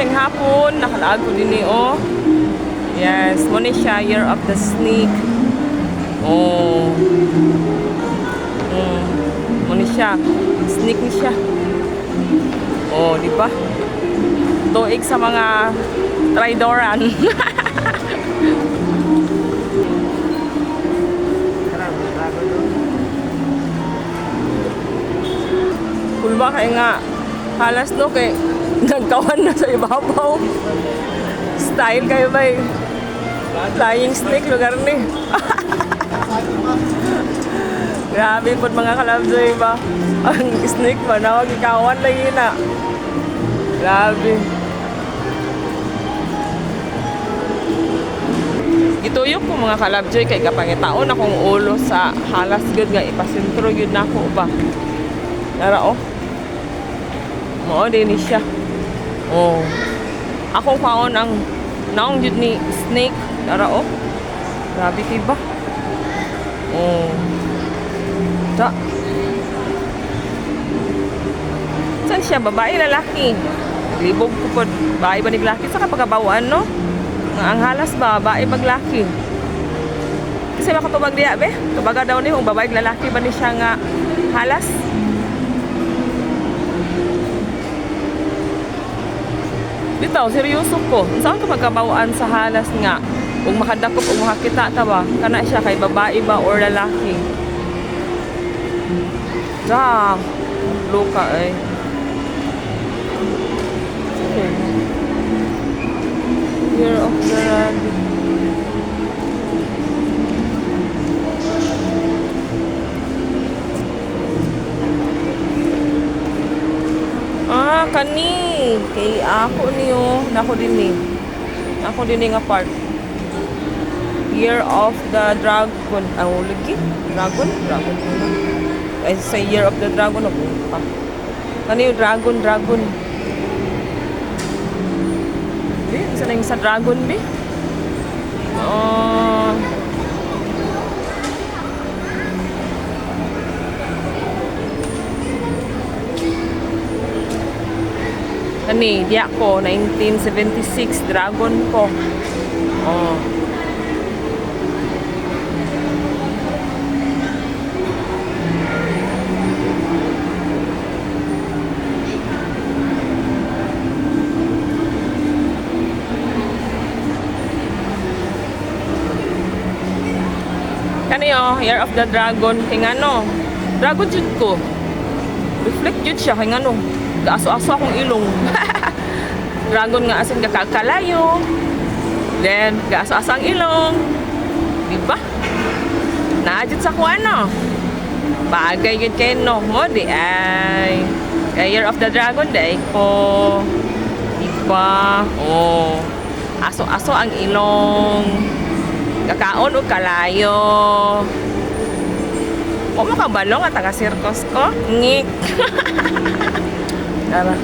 ng hapon. Nakalaag ko din eh, oh. Yes, muna siya, Year of the Snake. Oh. Muna siya. Snake ni siya. Oh, di ba? Tuig sa mga tridoran. Kulba kay nga halas no kay nagkawan na sa ibabaw. Style kayo ba eh. Flying snake lugar ni. Grabe po mga kalabzoy ba? Ang snake ba? Nawag ikawan lagi na. Grabe. Gituyok ko mga kalabjoy kay kapangitaon akong ulo sa halas gud nga ipasentro yun na ako ba. Nara oh. Mo din siya. Oh. Ako kaon ang naong jud ni snake. Nara oh. Grabe kay ba? Oh. Ta. Saan siya? Babae, lalaki? Libog ko po. Babae ba ni lalaki? Sa kapagabawaan, no? Ang halas ba? Babae ba lalaki? Kasi makatubag niya, be? Tubaga daw niya kung babae lalaki ba ni siya nga halas? Bitaw, seryoso ko. Saan kapagabawaan sa halas nga? Kung makadakop o makakita, tawa, kana siya kay babae ba or lalaki? Da, luka eh. Year of the Rabbit. Ah, kani. Kay ako niyo. Nako din ni. Ako din nga part. Year of the Dragon. Oh, lagi. Dragon? Dragon. Ay, sa Year of the Dragon. Kani yung Dragon. Isa na yung sa dragon, be? Kani, di ako, 1976, dragon ko. Oh. Kaniyo, Year of the Dragon, kay ngano, dragon jud ko. Reflect jud siya, kay ngano, gaaso-aso akong ilong. Dragon nga asin kakalayo. Then, gaaso-aso ang ilong. Diba? Naajud sa ko ano. Bagay yun kay no, mo di ay. Kay Year of the Dragon, day ko. Diba? Oh. Aso-aso ang ilong. Kakaon o kalayo. O makabalo nga taga-circus ko. Ngik. Tara.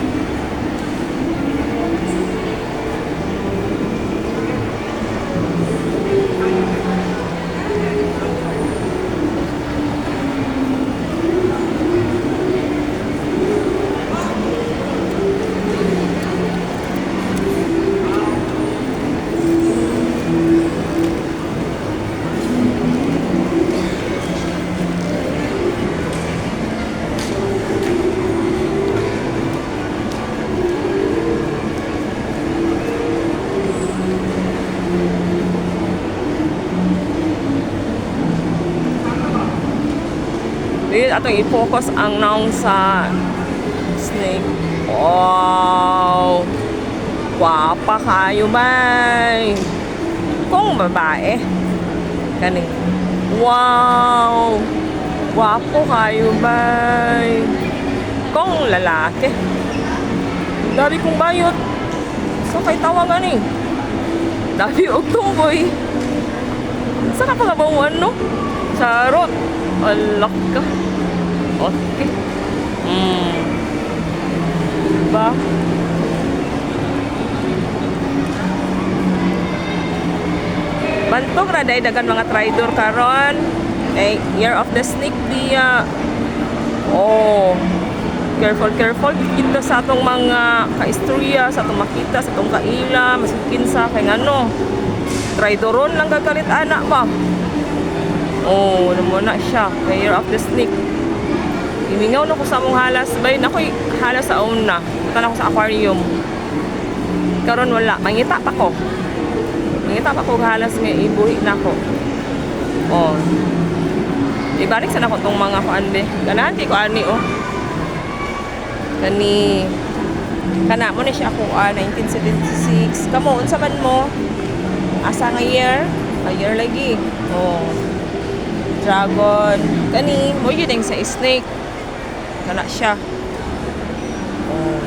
Atong i-focus ang naong sa snake. Wow! Wapa kayo bay! Kung babae. Kani. Wow! Wapo kayo bay! Kung lalaki. Dabi kong bayot. So kay tawagan eh. Dabi og tumboy. Sa kapagabawan no? Charot. Alak ka. Okay. Diba? Bantog na dahil dagan mga tridor karon. Eh, Year of the Snake dia. Oh. careful kita sa atong mga kaistorya, sa atong makita, sa atong kaila, masikin sa kay ngano. Traidoron lang kagalit anak ba? Oh, namo na siya. Year of the snake. Imingaw na ko sa among halas, bay nakoy halas sa una. Punta na ko sa aquarium. Karon wala, mangita pa ko. Mangita pa ko halas nga ibuhi na ko. Oh. Ibalik sa nako tong mga kuan be. Ganahan ko ani oh. Kani kana mo ni siya ako 1976. Kamo unsa man mo? Asa nga year? A year lagi. Oh. Dragon. Kani mo yun ang sa snake. Kana siya. Oh.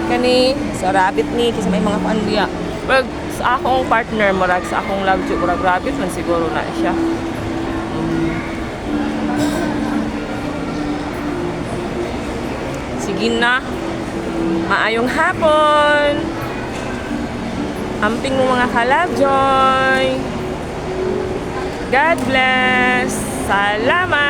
Kani sa rabbit ni kasi may mga kuan diya. Pag sa akong partner murag sa akong lagjo murag rabbit man siguro na siya. Sige na. Maayong hapon. Amping mo mga kalabjoy. God bless. Salamat.